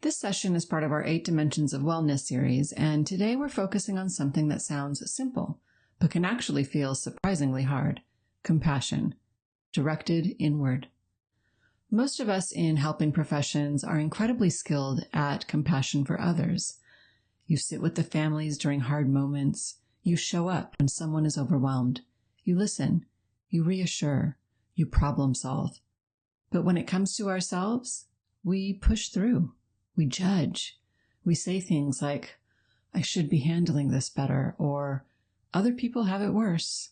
This session is part of our 8 Dimensions of Wellness series, and today we're focusing on something that sounds simple, but can actually feel surprisingly hard: compassion, directed inward. Most of us in helping professions are incredibly skilled at compassion for others. You sit with the families during hard moments. You show up when someone is overwhelmed. You listen. You reassure. You problem solve. But when it comes to ourselves, we push through. We judge. We say things like, "I should be handling this better," or "other people have it worse."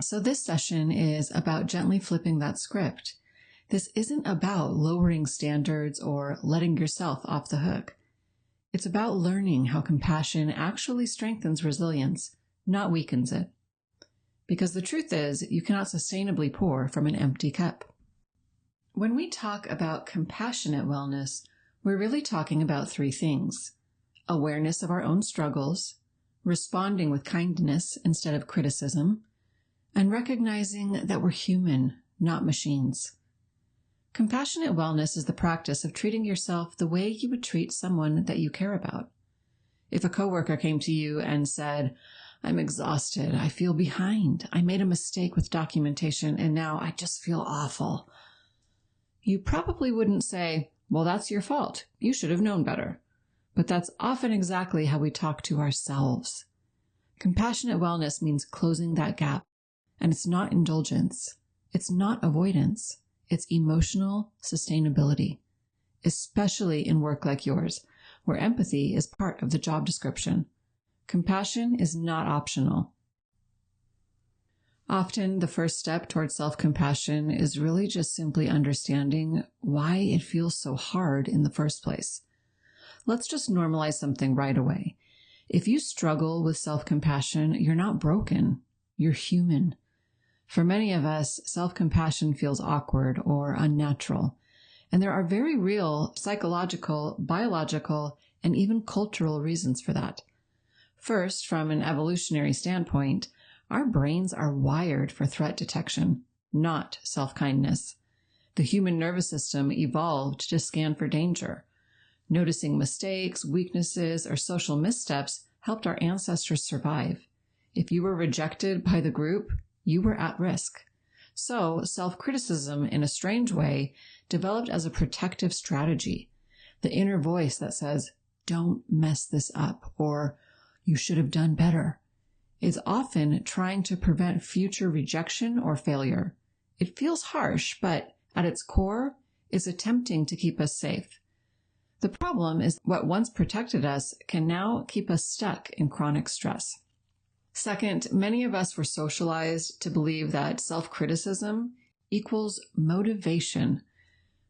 So this session is about gently flipping that script. This isn't about lowering standards or letting yourself off the hook. It's about learning how compassion actually strengthens resilience, not weakens it. Because the truth is, you cannot sustainably pour from an empty cup. When we talk about compassionate wellness, we're really talking about 3 things: awareness of our own struggles, responding with kindness instead of criticism, and recognizing that we're human, not machines. Compassionate wellness is the practice of treating yourself the way you would treat someone that you care about. If a coworker came to you and said, "I'm exhausted, I feel behind, I made a mistake with documentation, and now I just feel awful," you probably wouldn't say, "Well, that's your fault. You should have known better." But that's often exactly how we talk to ourselves. Compassionate wellness means closing that gap. And it's not indulgence. It's not avoidance. It's emotional sustainability, especially in work like yours, where empathy is part of the job description. Compassion is not optional. Often, the first step towards self-compassion is really just simply understanding why it feels so hard in the first place. Let's just normalize something right away. If you struggle with self-compassion, you're not broken. You're human. For many of us, self-compassion feels awkward or unnatural, and there are very real psychological, biological, and even cultural reasons for that. First, from an evolutionary standpoint, our brains are wired for threat detection, not self-kindness. The human nervous system evolved to scan for danger. Noticing mistakes, weaknesses, or social missteps helped our ancestors survive. If you were rejected by the group, you were at risk. So, self-criticism, in a strange way, developed as a protective strategy. The inner voice that says, "Don't mess this up," or "You should have done better," is often trying to prevent future rejection or failure. It feels harsh, but at its core, is attempting to keep us safe. The problem is what once protected us can now keep us stuck in chronic stress. Second, many of us were socialized to believe that self-criticism equals motivation.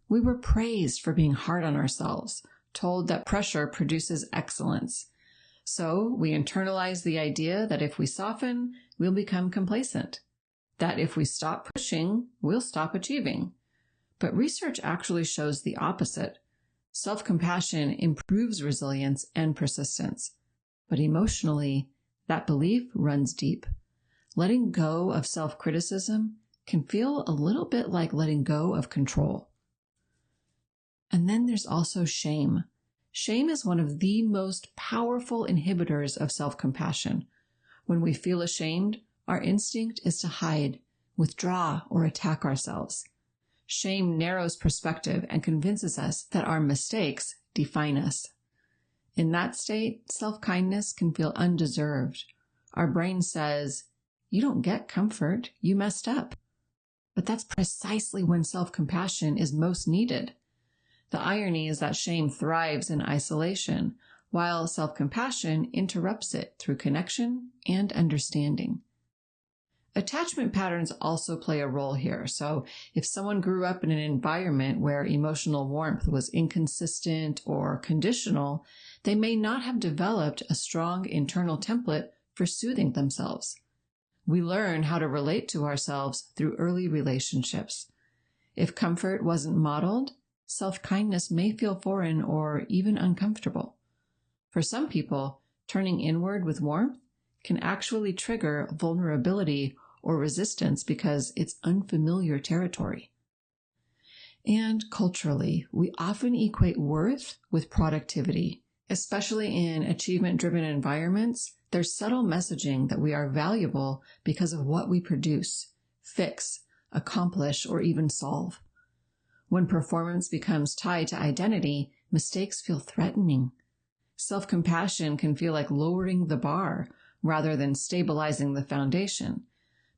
We were praised for being hard on ourselves, told that pressure produces excellence. So we internalize the idea that if we soften, we'll become complacent. That if we stop pushing, we'll stop achieving. But research actually shows the opposite. Self-compassion improves resilience and persistence. But emotionally, that belief runs deep. Letting go of self-criticism can feel a little bit like letting go of control. And then there's also shame. Shame is one of the most powerful inhibitors of self-compassion. When we feel ashamed, our instinct is to hide, withdraw, or attack ourselves. Shame narrows perspective and convinces us that our mistakes define us. In that state, self-kindness can feel undeserved. Our brain says, "You don't get comfort, you messed up." But that's precisely when self-compassion is most needed. The irony is that shame thrives in isolation, while self-compassion interrupts it through connection and understanding. Attachment patterns also play a role here. So if someone grew up in an environment where emotional warmth was inconsistent or conditional, they may not have developed a strong internal template for soothing themselves. We learn how to relate to ourselves through early relationships. If comfort wasn't modeled, self-kindness may feel foreign or even uncomfortable. For some people, turning inward with warmth can actually trigger vulnerability or resistance because it's unfamiliar territory. And culturally, we often equate worth with productivity. Especially in achievement-driven environments, there's subtle messaging that we are valuable because of what we produce, fix, accomplish, or even solve. When performance becomes tied to identity, mistakes feel threatening. Self-compassion can feel like lowering the bar rather than stabilizing the foundation.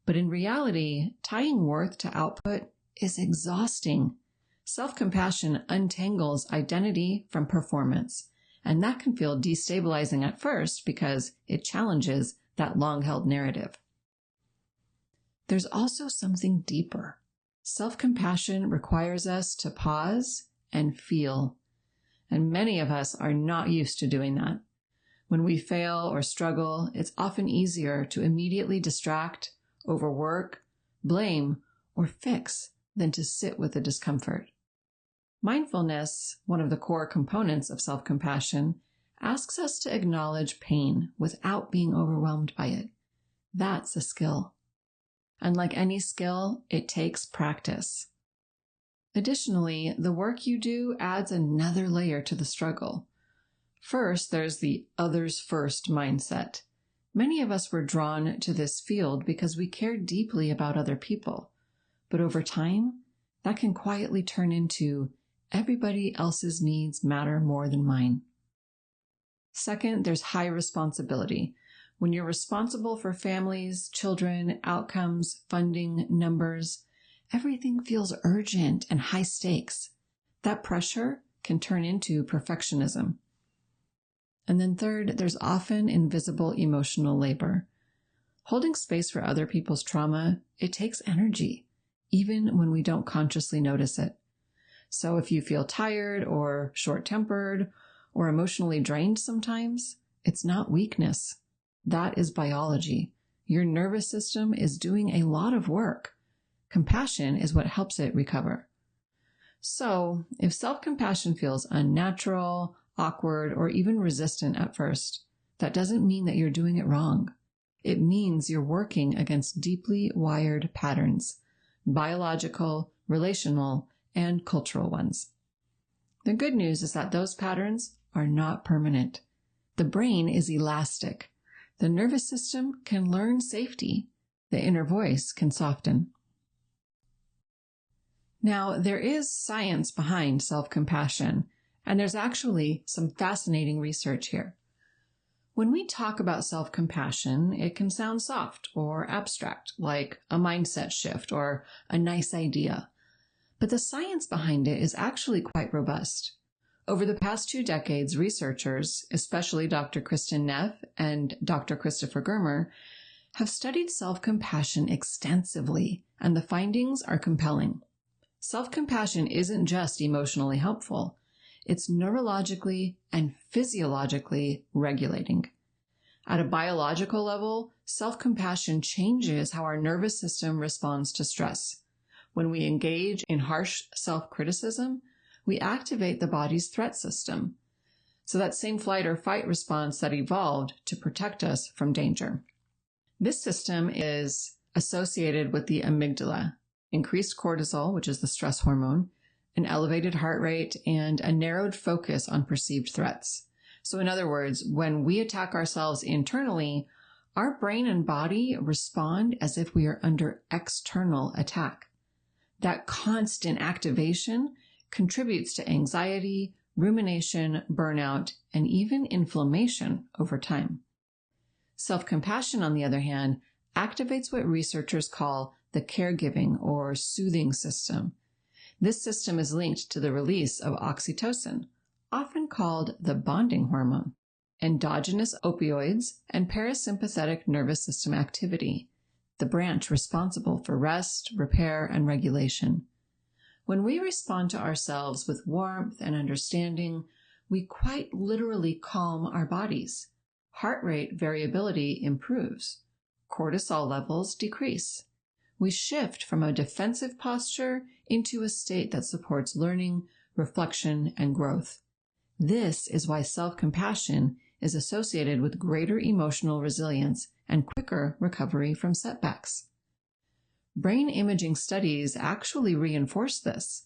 But in reality, tying worth to output is exhausting. Self-compassion untangles identity from performance, and that can feel destabilizing at first because it challenges that long-held narrative. There's also something deeper. Self-compassion requires us to pause and feel, and many of us are not used to doing that. When we fail or struggle, it's often easier to immediately distract, overwork, blame, or fix than to sit with the discomfort. Mindfulness, one of the core components of self-compassion, asks us to acknowledge pain without being overwhelmed by it. That's a skill. And like any skill, it takes practice. Additionally, the work you do adds another layer to the struggle. First, there's the others first mindset. Many of us were drawn to this field because we care deeply about other people. But over time, that can quietly turn into everybody else's needs matter more than mine. Second, there's high responsibility. When you're responsible for families, children, outcomes, funding, numbers, everything feels urgent and high stakes. That pressure can turn into perfectionism. And then third, there's often invisible emotional labor. Holding space for other people's trauma, it takes energy, even when we don't consciously notice it. So if you feel tired or short-tempered or emotionally drained sometimes, it's not weakness. That is biology. Your nervous system is doing a lot of work. Compassion is what helps it recover. So if self-compassion feels unnatural, awkward, or even resistant at first, that doesn't mean that you're doing it wrong. It means you're working against deeply wired patterns, biological, relational, and cultural ones. The good news is that those patterns are not permanent. The brain is elastic. The nervous system can learn safety. The inner voice can soften. Now, there is science behind self-compassion, and there's actually some fascinating research here. When we talk about self-compassion, it can sound soft or abstract, like a mindset shift or a nice idea. But the science behind it is actually quite robust. Over the past 2 decades, researchers, especially Dr. Kristin Neff and Dr. Christopher Germer, have studied self-compassion extensively, and the findings are compelling. Self-compassion isn't just emotionally helpful. It's neurologically and physiologically regulating. At a biological level, self-compassion changes how our nervous system responds to stress. When we engage in harsh self-criticism, we activate the body's threat system. So that same flight or fight response that evolved to protect us from danger. This system is associated with the amygdala, increased cortisol, which is the stress hormone, an elevated heart rate, and a narrowed focus on perceived threats. So in other words, when we attack ourselves internally, our brain and body respond as if we are under external attack. That constant activation contributes to anxiety, rumination, burnout, and even inflammation over time. Self-compassion, on the other hand, activates what researchers call the caregiving or soothing system. This system is linked to the release of oxytocin, often called the bonding hormone, endogenous opioids, and parasympathetic nervous system activity, the branch responsible for rest, repair, and regulation. When we respond to ourselves with warmth and understanding, we quite literally calm our bodies. Heart rate variability improves. Cortisol levels decrease. We shift from a defensive posture into a state that supports learning, reflection, and growth. This is why self-compassion is associated with greater emotional resilience and quicker recovery from setbacks. Brain imaging studies actually reinforce this.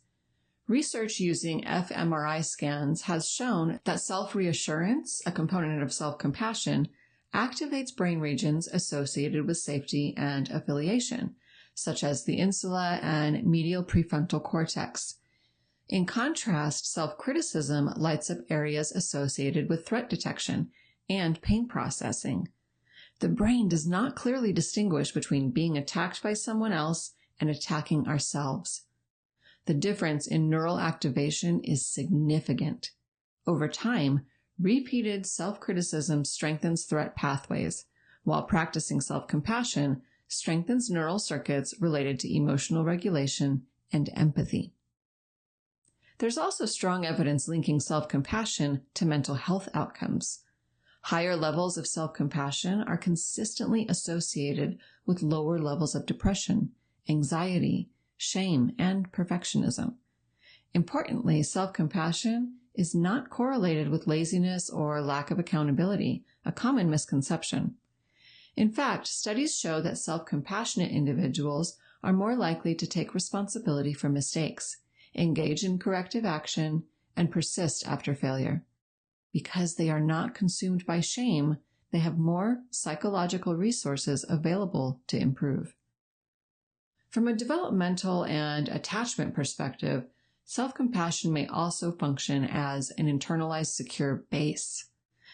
Research using fMRI scans has shown that self-reassurance, a component of self-compassion, activates brain regions associated with safety and affiliation, such as the insula and medial prefrontal cortex. In contrast, self-criticism lights up areas associated with threat detection and pain processing. The brain does not clearly distinguish between being attacked by someone else and attacking ourselves. The difference in neural activation is significant. Over time, repeated self-criticism strengthens threat pathways, while practicing self-compassion strengthens neural circuits related to emotional regulation and empathy. There's also strong evidence linking self-compassion to mental health outcomes. Higher levels of self-compassion are consistently associated with lower levels of depression, anxiety, shame, and perfectionism. Importantly, self-compassion is not correlated with laziness or lack of accountability, a common misconception. In fact, studies show that self-compassionate individuals are more likely to take responsibility for mistakes, engage in corrective action, and persist after failure. Because they are not consumed by shame, they have more psychological resources available to improve. From a developmental and attachment perspective, self-compassion may also function as an internalized secure base.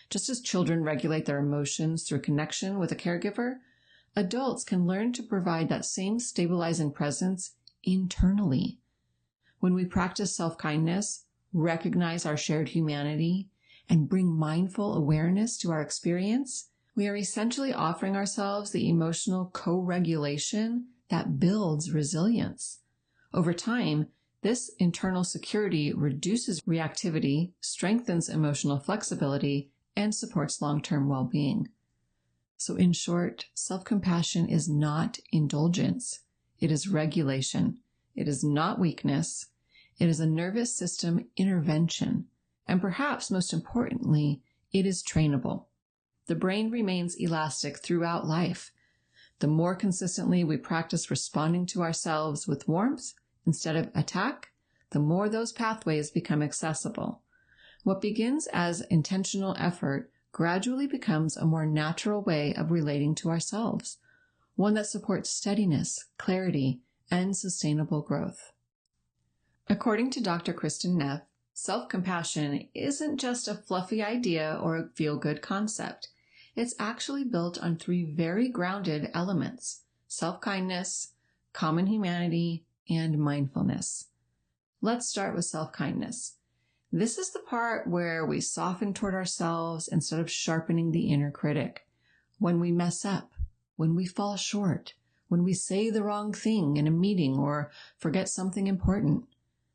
Just as children regulate their emotions through connection with a caregiver, adults can learn to provide that same stabilizing presence internally. When we practice self-kindness, recognize our shared humanity, and bring mindful awareness to our experience, we are essentially offering ourselves the emotional co-regulation that builds resilience. Over time, this internal security reduces reactivity, strengthens emotional flexibility, and supports long-term well-being. So in short, self-compassion is not indulgence. It is regulation. It is not weakness. It is a nervous system intervention. And perhaps most importantly, it is trainable. The brain remains elastic throughout life. The more consistently we practice responding to ourselves with warmth instead of attack, the more those pathways become accessible. What begins as intentional effort gradually becomes a more natural way of relating to ourselves, one that supports steadiness, clarity, and sustainable growth. According to Dr. Kristin Neff, self-compassion isn't just a fluffy idea or a feel-good concept. It's actually built on three very grounded elements: self-kindness, common humanity, and mindfulness. Let's start with self-kindness. This is the part where we soften toward ourselves instead of sharpening the inner critic. When we mess up, when we fall short, when we say the wrong thing in a meeting or forget something important.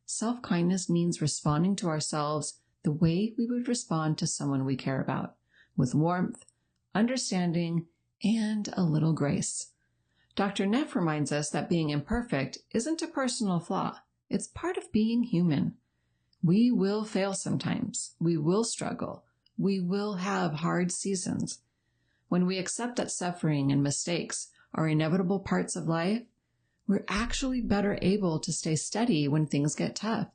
Self-kindness means responding to ourselves the way we would respond to someone we care about, with warmth, understanding, and a little grace. Dr. Neff reminds us that being imperfect isn't a personal flaw. It's part of being human. We will fail sometimes. We will struggle. We will have hard seasons. When we accept that suffering and mistakes are inevitable parts of life, we're actually better able to stay steady when things get tough.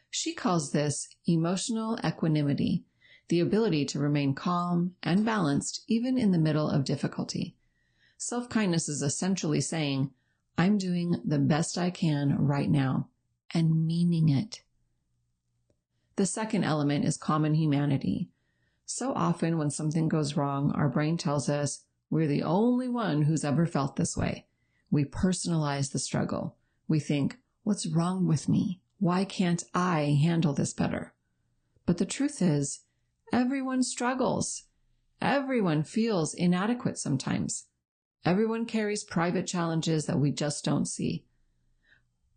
She calls this emotional equanimity, the ability to remain calm and balanced even in the middle of difficulty. Self-kindness is essentially saying, I'm doing the best I can right now, and meaning it. The second element is common humanity. So often when something goes wrong, our brain tells us we're the only one who's ever felt this way. We personalize the struggle. We think, what's wrong with me? Why can't I handle this better? But the truth is, everyone struggles. Everyone feels inadequate sometimes. Everyone carries private challenges that we just don't see.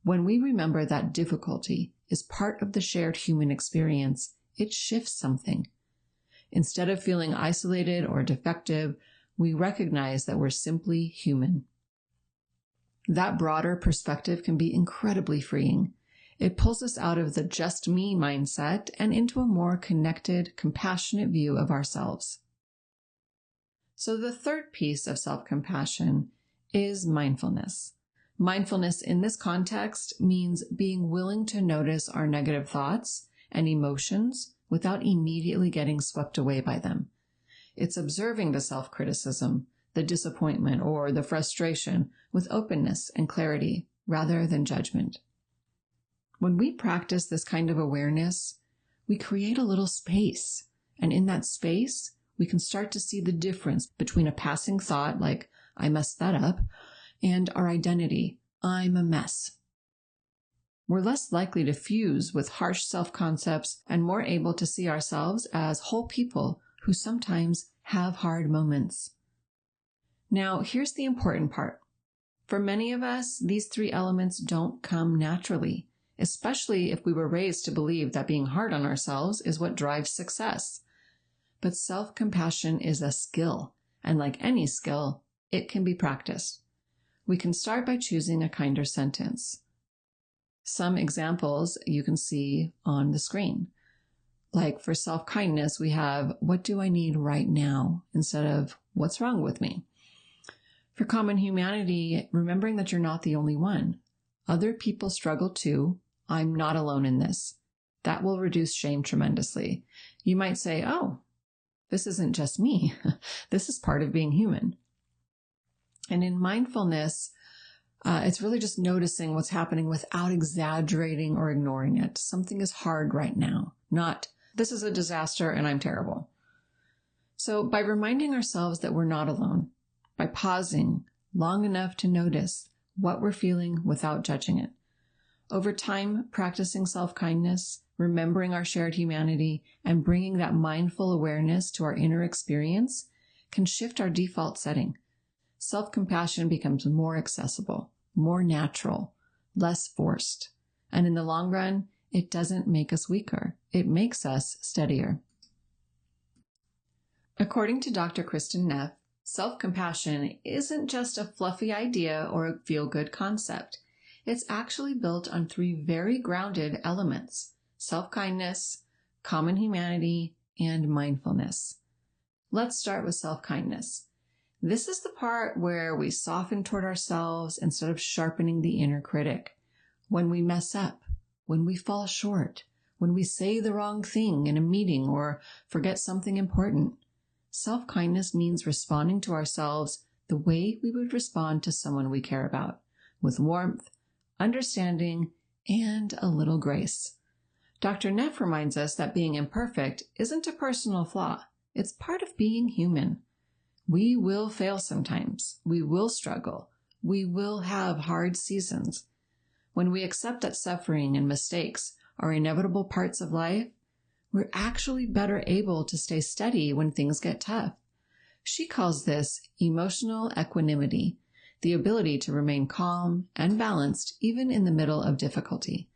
When we remember that difficulty is part of the shared human experience, it shifts something. Instead of feeling isolated or defective, we recognize that we're simply human. That broader perspective can be incredibly freeing. It pulls us out of the just me mindset and into a more connected, compassionate view of ourselves. So the third piece of self-compassion is mindfulness. Mindfulness in this context means being willing to notice our negative thoughts and emotions without immediately getting swept away by them. It's observing the self-criticism, the disappointment, or the frustration with openness and clarity rather than judgment. When we practice this kind of awareness, we create a little space, and in that space, we can start to see the difference between a passing thought like, I messed that up, and our identity, I'm a mess. We're less likely to fuse with harsh self-concepts and more able to see ourselves as whole people who sometimes have hard moments. Now, here's the important part. For many of us, these three elements don't come naturally, especially if we were raised to believe that being hard on ourselves is what drives success. But self-compassion is a skill, and like any skill, it can be practiced. We can start by choosing a kinder sentence. Some examples you can see on the screen. Like for self-kindness, we have, what do I need right now? Instead of, what's wrong with me? For common humanity, remembering that you're not the only one. Other people struggle too. I'm not alone in this. That will reduce shame tremendously. You might say, oh, this isn't just me. This is part of being human. And in mindfulness, it's really just noticing what's happening without exaggerating or ignoring it. Something is hard right now, not this is a disaster and I'm terrible. So by reminding ourselves that we're not alone, by pausing long enough to notice what we're feeling without judging it. Over time, practicing self-kindness, remembering our shared humanity, and bringing that mindful awareness to our inner experience can shift our default setting. Self-compassion becomes more accessible, more natural, less forced. And in the long run, it doesn't make us weaker. It makes us steadier. According to Dr. Kristen Neff, self-compassion isn't just a fluffy idea or a feel-good concept. It's actually built on three very grounded elements: self-kindness, common humanity, and mindfulness. Let's start with self-kindness. This is the part where we soften toward ourselves instead of sharpening the inner critic. When we mess up, when we fall short, when we say the wrong thing in a meeting or forget something important. Self-kindness means responding to ourselves the way we would respond to someone we care about, with warmth, understanding, and a little grace. Dr. Neff reminds us that being imperfect isn't a personal flaw. It's part of being human. We will fail sometimes. We will struggle. We will have hard seasons. When we accept that suffering and mistakes are inevitable parts of life, we're actually better able to stay steady when things get tough. She calls this emotional equanimity, the ability to remain calm and balanced even in the middle of difficulty.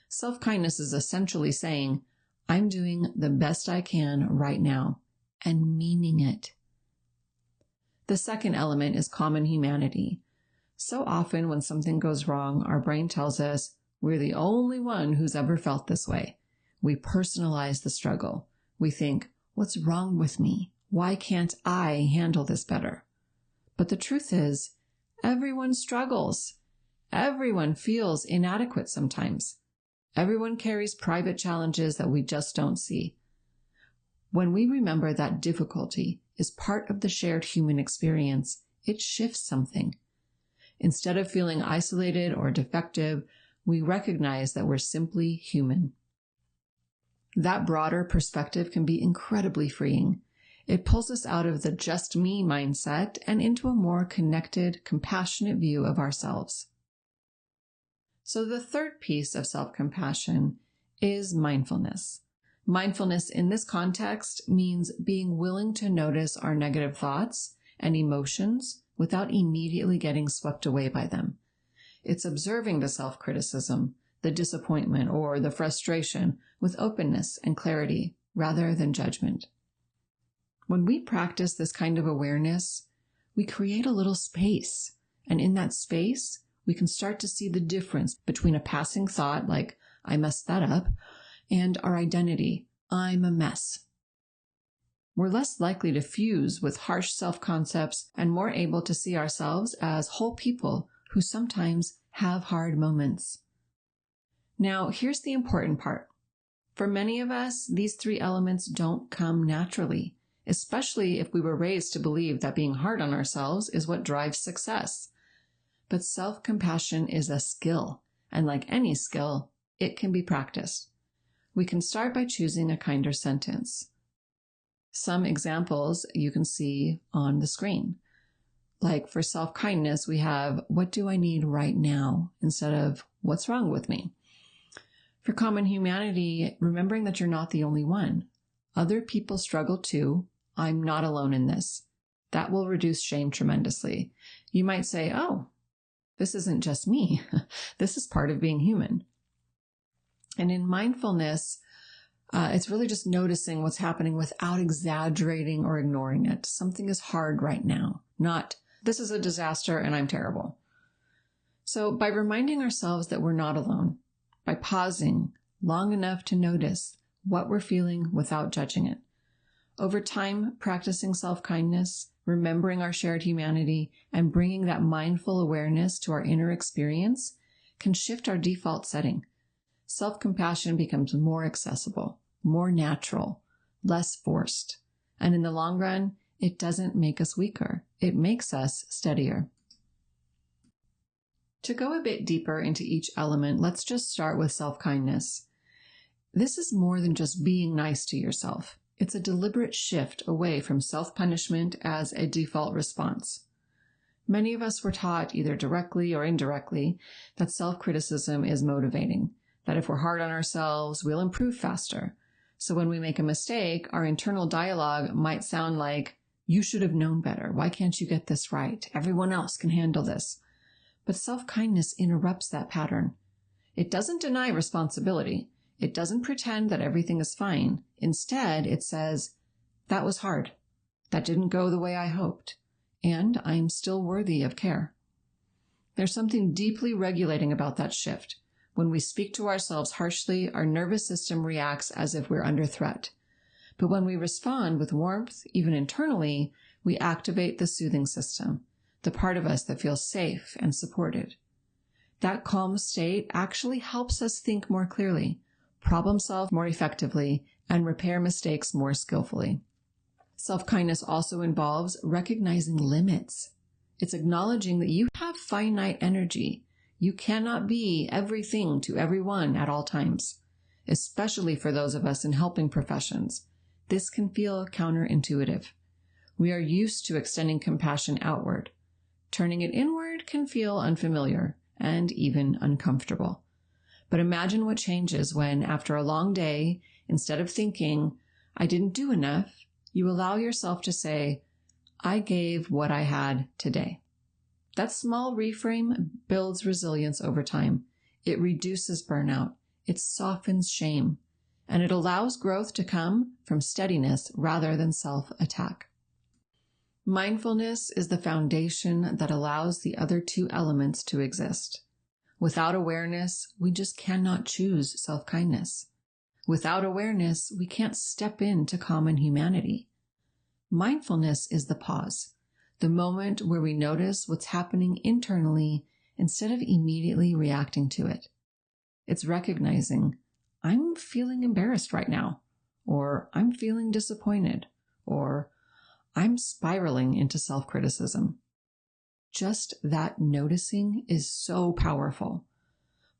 Self-kindness is essentially saying, I'm doing the best I can right now, and meaning it. The second element is common humanity. So often when something goes wrong, our brain tells us we're the only one who's ever felt this way. We personalize the struggle. We think, what's wrong with me? Why can't I handle this better? But the truth is, everyone struggles. Everyone feels inadequate sometimes. Everyone carries private challenges that we just don't see. When we remember that difficulty is part of the shared human experience, it shifts something. Instead of feeling isolated or defective, we recognize that we're simply human. That broader perspective can be incredibly freeing. It pulls us out of the just me mindset and into a more connected, compassionate view of ourselves. So the third piece of self-compassion is mindfulness. Mindfulness in this context means being willing to notice our negative thoughts and emotions without immediately getting swept away by them. It's observing the self-criticism, the disappointment, or the frustration with openness and clarity rather than judgment. When we practice this kind of awareness, we create a little space, and in that space, we can start to see the difference between a passing thought like, I messed that up, and our identity, I'm a mess. We're less likely to fuse with harsh self-concepts and more able to see ourselves as whole people who sometimes have hard moments. Now, here's the important part. For many of us, these three elements don't come naturally, especially if we were raised to believe that being hard on ourselves is what drives success. But self-compassion is a skill, and like any skill, it can be practiced. We can start by choosing a kinder sentence. Some examples you can see on the screen. Like for self-kindness, we have, what do I need right now? Instead of, what's wrong with me? For common humanity, remembering that you're not the only one. Other people struggle too. I'm not alone in this. That will reduce shame tremendously. You might say, oh, this isn't just me. This is part of being human. And in mindfulness, it's really just noticing what's happening without exaggerating or ignoring it. Something is hard right now, not this is a disaster and I'm terrible. So by reminding ourselves that we're not alone, by pausing long enough to notice what we're feeling without judging it. Over time, practicing self-kindness, remembering our shared humanity, and bringing that mindful awareness to our inner experience can shift our default setting. Self-compassion becomes more accessible, more natural, less forced. And in the long run, it doesn't make us weaker. It makes us steadier. To go a bit deeper into each element, let's just start with self-kindness. This is more than just being nice to yourself. It's a deliberate shift away from self-punishment as a default response. Many of us were taught, either directly or indirectly, that self-criticism is motivating, that if we're hard on ourselves, we'll improve faster. So when we make a mistake, our internal dialogue might sound like, you should have known better. Why can't you get this right? Everyone else can handle this. But self-kindness interrupts that pattern. It doesn't deny responsibility. It doesn't pretend that everything is fine. Instead, it says, that was hard. That didn't go the way I hoped. And I'm still worthy of care. There's something deeply regulating about that shift. When we speak to ourselves harshly, our nervous system reacts as if we're under threat. But when we respond with warmth, even internally, we activate the soothing system, the part of us that feels safe and supported. That calm state actually helps us think more clearly, problem solve more effectively, and repair mistakes more skillfully. Self-kindness also involves recognizing limits. It's acknowledging that you have finite energy. You cannot be everything to everyone at all times, especially for those of us in helping professions. This can feel counterintuitive. We are used to extending compassion outward. Turning it inward can feel unfamiliar and even uncomfortable. But imagine what changes when, after a long day, instead of thinking, I didn't do enough, you allow yourself to say, I gave what I had today. That small reframe builds resilience over time. It reduces burnout. It softens shame. And it allows growth to come from steadiness rather than self-attack. Mindfulness is the foundation that allows the other two elements to exist. Without awareness, we just cannot choose self-kindness. Without awareness, we can't step into common humanity. Mindfulness is the pause, the moment where we notice what's happening internally instead of immediately reacting to it. It's recognizing, I'm feeling embarrassed right now, or I'm feeling disappointed, or I'm spiraling into self-criticism. Just that noticing is so powerful.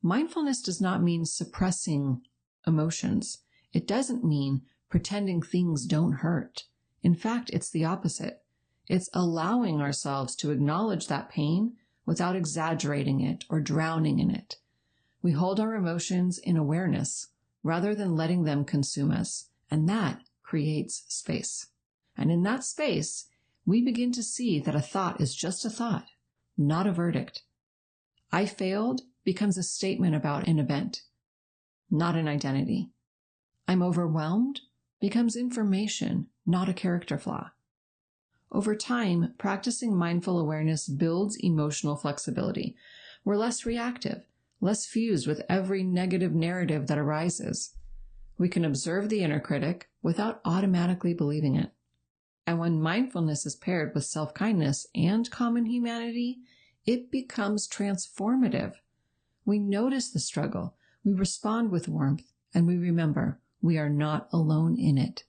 Mindfulness does not mean suppressing emotions. It doesn't mean pretending things don't hurt. In fact, it's the opposite. It's allowing ourselves to acknowledge that pain without exaggerating it or drowning in it. We hold our emotions in awareness rather than letting them consume us, and that creates space. And in that space, we begin to see that a thought is just a thought, not a verdict. I failed becomes a statement about an event, not an identity. I'm overwhelmed becomes information, not a character flaw. Over time, practicing mindful awareness builds emotional flexibility. We're less reactive, less fused with every negative narrative that arises. We can observe the inner critic without automatically believing it. And when mindfulness is paired with self-kindness and common humanity, it becomes transformative. We notice the struggle, we respond with warmth, and we remember we are not alone in it.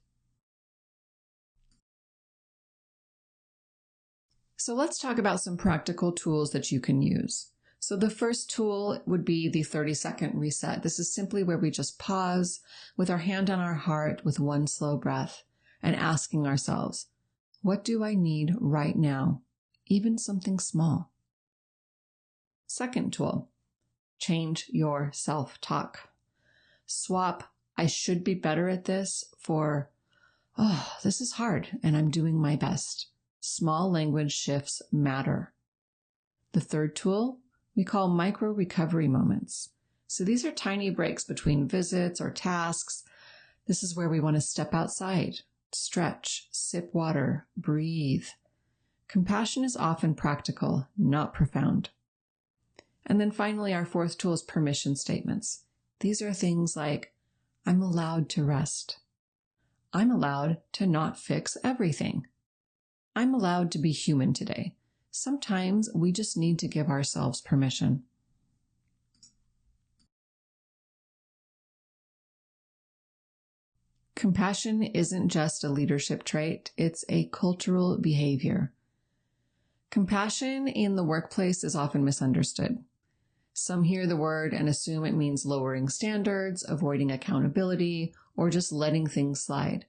So let's talk about some practical tools that you can use. So the first tool would be the 30-second reset. This is simply where we just pause with our hand on our heart with one slow breath and asking ourselves, what do I need right now? Even something small. Second tool, change your self-talk. Swap, I should be better at this for, oh, this is hard and I'm doing my best. Small language shifts matter. The third tool we call micro recovery moments. So these are tiny breaks between visits or tasks. This is where we want to step outside, stretch, sip water, breathe. Compassion is often practical, not profound. And then finally, our fourth tool is permission statements. These are things like, I'm allowed to rest. I'm allowed to not fix everything. I'm allowed to be human today. Sometimes we just need to give ourselves permission. Compassion isn't just a leadership trait, it's a cultural behavior. Compassion in the workplace is often misunderstood. Some hear the word and assume it means lowering standards, avoiding accountability, or just letting things slide.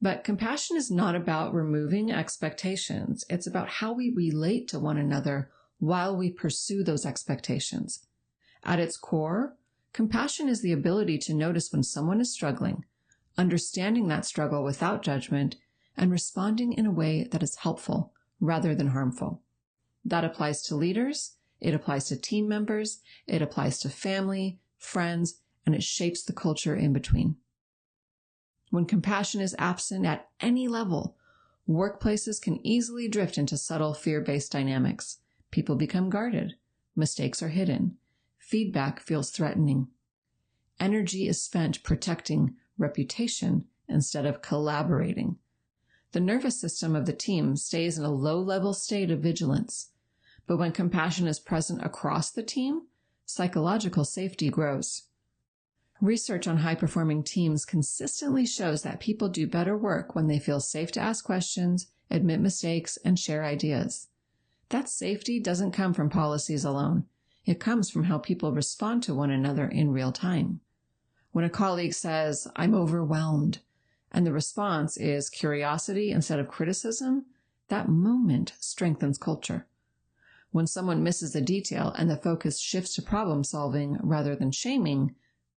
But compassion is not about removing expectations. It's about how we relate to one another while we pursue those expectations. At its core, compassion is the ability to notice when someone is struggling, understanding that struggle without judgment, and responding in a way that is helpful rather than harmful. That applies to leaders, it applies to team members, it applies to family, friends, and it shapes the culture in between. When compassion is absent at any level, workplaces can easily drift into subtle fear-based dynamics. People become guarded. Mistakes are hidden. Feedback feels threatening. Energy is spent protecting reputation instead of collaborating. The nervous system of the team stays in a low-level state of vigilance. But when compassion is present across the team, psychological safety grows. Research on high-performing teams consistently shows that people do better work when they feel safe to ask questions, admit mistakes, and share ideas. That safety doesn't come from policies alone. It comes from how people respond to one another in real time. When a colleague says, I'm overwhelmed, and the response is curiosity instead of criticism, that moment strengthens culture. When someone misses a detail and the focus shifts to problem solving rather than shaming,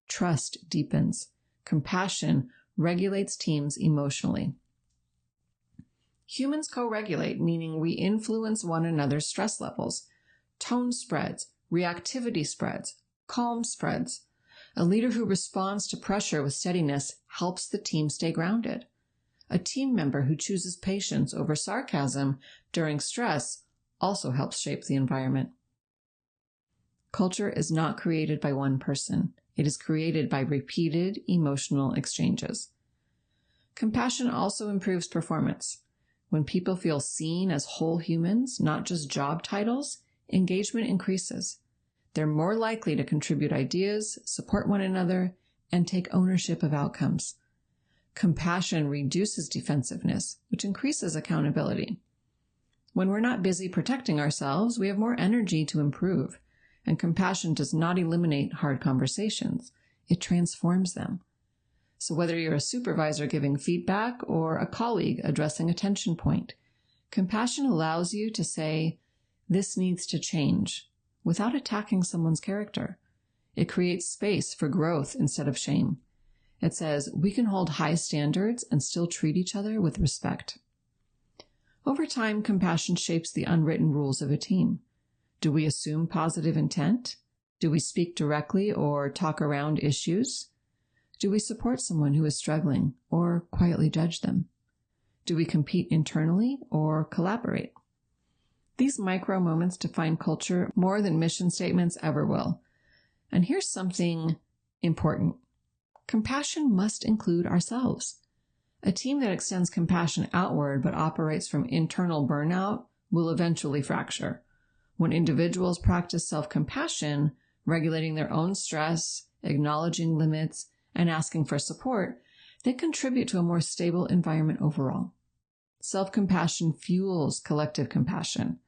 trust deepens. Compassion regulates teams emotionally. Humans co-regulate, meaning we influence one another's stress levels. Tone spreads, reactivity spreads, calm spreads. A leader who responds to pressure with steadiness helps the team stay grounded. A team member who chooses patience over sarcasm during stress also helps shape the environment. Culture is not created by one person. It is created by repeated emotional exchanges. Compassion also improves performance. When people feel seen as whole humans, not just job titles, engagement increases. They're more likely to contribute ideas, support one another, and take ownership of outcomes. Compassion reduces defensiveness, which increases accountability. When we're not busy protecting ourselves, we have more energy to improve. And compassion does not eliminate hard conversations. It transforms them. So whether you're a supervisor giving feedback or a colleague addressing a tension point, compassion allows you to say, this needs to change, without attacking someone's character. It creates space for growth instead of shame. It says we can hold high standards and still treat each other with respect. Over time, compassion shapes the unwritten rules of a team. Do we assume positive intent? Do we speak directly or talk around issues? Do we support someone who is struggling or quietly judge them? Do we compete internally or collaborate? These micro moments define culture more than mission statements ever will. And here's something important. Compassion must include ourselves. A team that extends compassion outward but operates from internal burnout will eventually fracture. When individuals practice self-compassion, regulating their own stress, acknowledging limits, and asking for support, they contribute to a more stable environment overall. Self-compassion fuels collective compassion.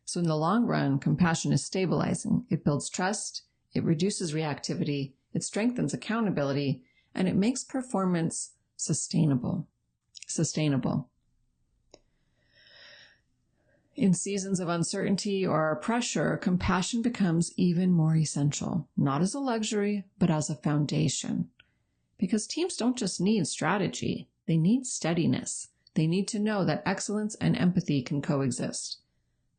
So in the long run, compassion is stabilizing. It builds trust, it reduces reactivity, it strengthens accountability, and it makes performance sustainable. In seasons of uncertainty or pressure, compassion becomes even more essential, not as a luxury, but as a foundation. Because teams don't just need strategy, they need steadiness. They need to know that excellence and empathy can coexist.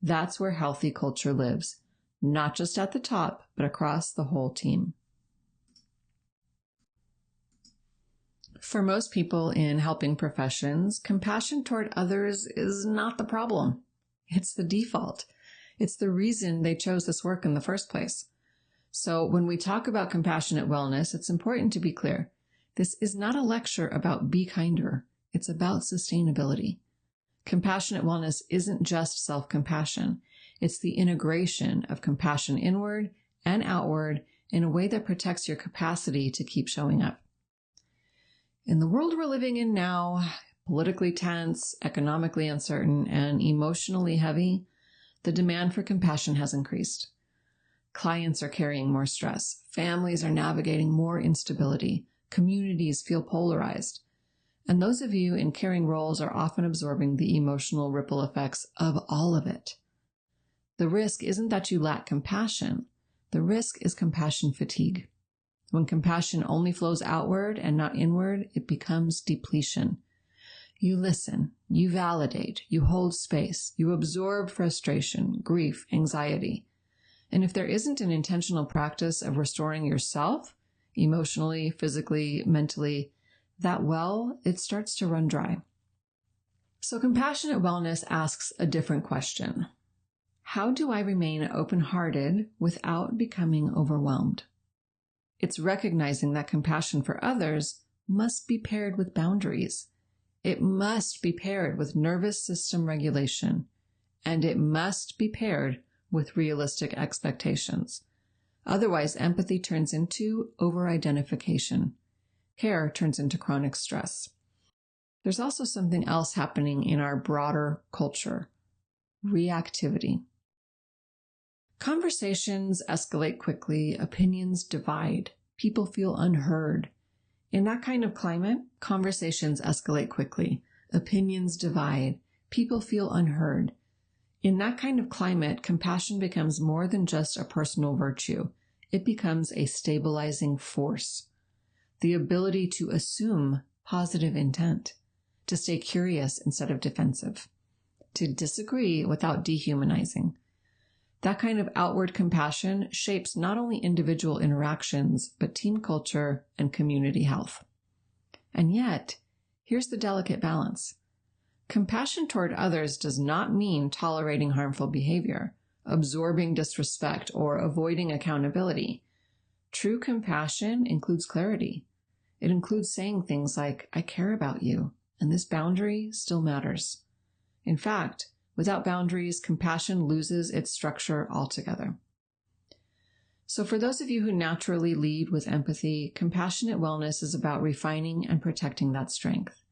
That's where healthy culture lives, not just at the top, but across the whole team. For most people in helping professions, compassion toward others is not the problem. It's the default. It's the reason they chose this work in the first place. So when we talk about compassionate wellness, it's important to be clear. This is not a lecture about be kinder. It's about sustainability. Compassionate wellness isn't just self-compassion. It's the integration of compassion inward and outward in a way that protects your capacity to keep showing up. In the world we're living in now, politically tense, economically uncertain, and emotionally heavy, the demand for compassion has increased. Clients are carrying more stress. Families are navigating more instability. Communities feel polarized. And those of you in caring roles are often absorbing the emotional ripple effects of all of it. The risk isn't that you lack compassion. The risk is compassion fatigue. When compassion only flows outward and not inward, it becomes depletion. You listen, you validate, you hold space, you absorb frustration, grief, anxiety. And if there isn't an intentional practice of restoring yourself, emotionally, physically, mentally, that well, it starts to run dry. So compassionate wellness asks a different question. How do I remain open-hearted without becoming overwhelmed? It's recognizing that compassion for others must be paired with boundaries. It must be paired with nervous system regulation, and it must be paired with realistic expectations. Otherwise, empathy turns into over-identification. Care turns into chronic stress. There's also something else happening in our broader culture: reactivity. Conversations escalate quickly, opinions divide, people feel unheard. In that kind of climate, conversations escalate quickly, opinions divide, people feel unheard. In that kind of climate, compassion becomes more than just a personal virtue. It becomes a stabilizing force. The ability to assume positive intent, to stay curious instead of defensive, to disagree without dehumanizing. That kind of outward compassion shapes not only individual interactions, but team culture and community health. And yet, here's the delicate balance. Compassion toward others does not mean tolerating harmful behavior, absorbing disrespect, or avoiding accountability. True compassion includes clarity. It includes saying things like, I care about you, and this boundary still matters. In fact, without boundaries, compassion loses its structure altogether. So for those of you who naturally lead with empathy, compassionate wellness is about refining and protecting that strength.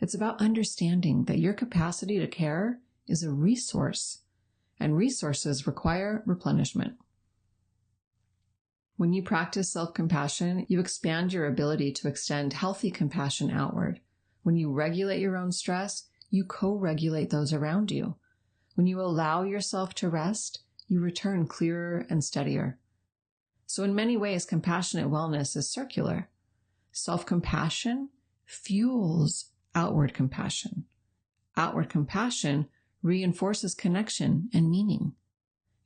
It's about understanding that your capacity to care is a resource, and resources require replenishment. When you practice self-compassion, you expand your ability to extend healthy compassion outward. When you regulate your own stress, you co-regulate those around you. When you allow yourself to rest, you return clearer and steadier. So in many ways, compassionate wellness is circular. Self-compassion fuels outward compassion. Outward compassion reinforces connection and meaning.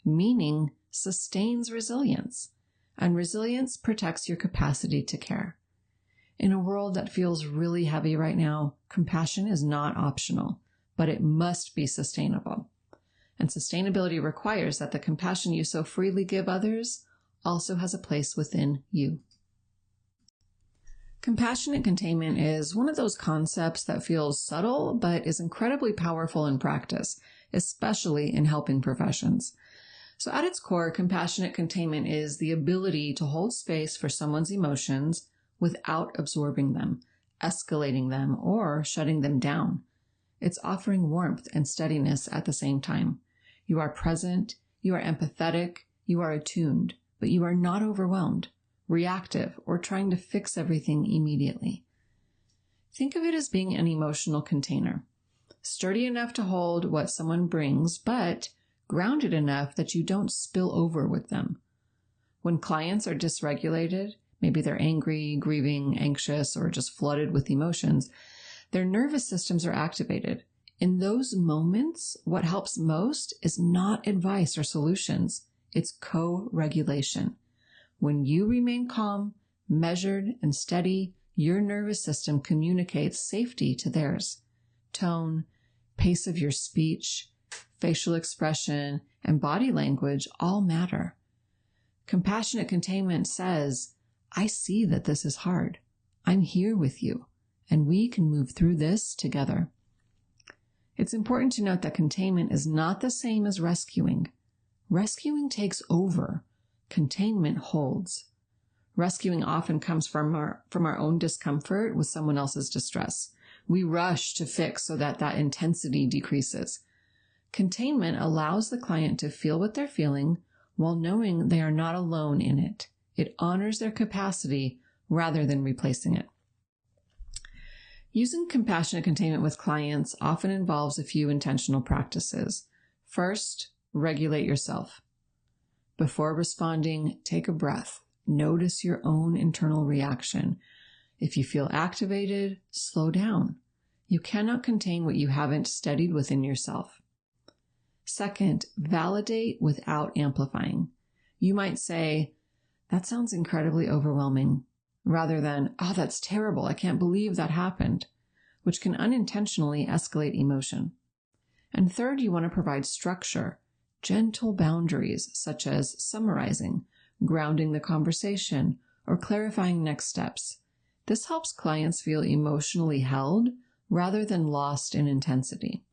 Meaning sustains resilience, and resilience protects your capacity to care. In a world that feels really heavy right now, compassion is not optional, but it must be sustainable. And sustainability requires that the compassion you so freely give others also has a place within you. Compassionate containment is one of those concepts that feels subtle, but is incredibly powerful in practice, especially in helping professions. So at its core, compassionate containment is the ability to hold space for someone's emotions without absorbing them, escalating them, or shutting them down. It's offering warmth and steadiness at the same time. You are present, you are empathetic, you are attuned, but you are not overwhelmed, reactive, or trying to fix everything immediately. Think of it as being an emotional container, sturdy enough to hold what someone brings, but grounded enough that you don't spill over with them. When clients are dysregulated, maybe they're angry, grieving, anxious, or just flooded with emotions, their nervous systems are activated. In those moments, what helps most is not advice or solutions. It's co-regulation. When you remain calm, measured, and steady, your nervous system communicates safety to theirs. Tone, pace of your speech, facial expression, and body language all matter. Compassionate containment says, I see that this is hard. I'm here with you, and we can move through this together. It's important to note that containment is not the same as rescuing. Rescuing takes over. Containment holds. Rescuing often comes from our own discomfort with someone else's distress. We rush to fix so that intensity decreases. Containment allows the client to feel what they're feeling while knowing they are not alone in it. It honors their capacity rather than replacing it. Using compassionate containment with clients often involves a few intentional practices. First, regulate yourself. Before responding, take a breath. Notice your own internal reaction. If you feel activated, slow down. You cannot contain what you haven't steadied within yourself. Second, validate without amplifying. You might say, that sounds incredibly overwhelming, rather than, oh, that's terrible, I can't believe that happened, which can unintentionally escalate emotion. And third, you want to provide structure, gentle boundaries, such as summarizing, grounding the conversation, or clarifying next steps. This helps clients feel emotionally held rather than lost in intensity.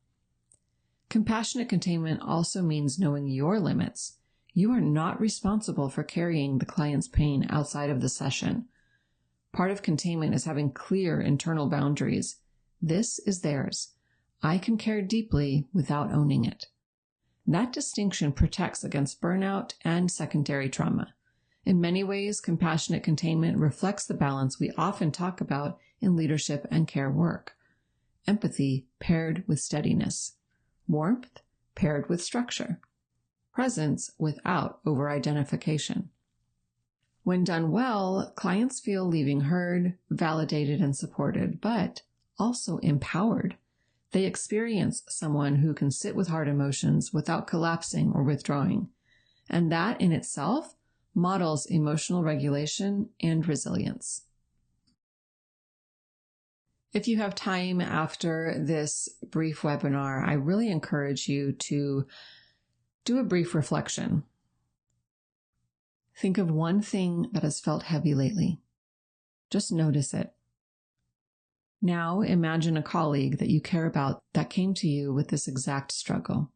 Compassionate containment also means knowing your limits. You are not responsible for carrying the client's pain outside of the session. Part of containment is having clear internal boundaries. This is theirs. I can care deeply without owning it. That distinction protects against burnout and secondary trauma. In many ways, compassionate containment reflects the balance we often talk about in leadership and care work. Empathy paired with steadiness. Warmth paired with structure. Presence without over-identification. When done well, clients feel leaving heard, validated, and supported, but also empowered. They experience someone who can sit with hard emotions without collapsing or withdrawing. And that in itself models emotional regulation and resilience. If you have time after this brief webinar, I really encourage you to do a brief reflection. Think of one thing that has felt heavy lately. Just notice it. Now imagine a colleague that you care about that came to you with this exact struggle.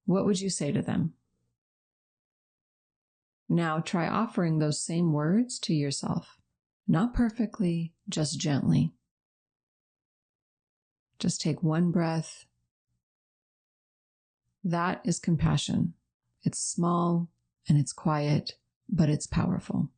What would you say to them? Now try offering those same words to yourself. Not perfectly, just gently. Just take one breath. That is compassion. It's small and it's quiet, but it's powerful.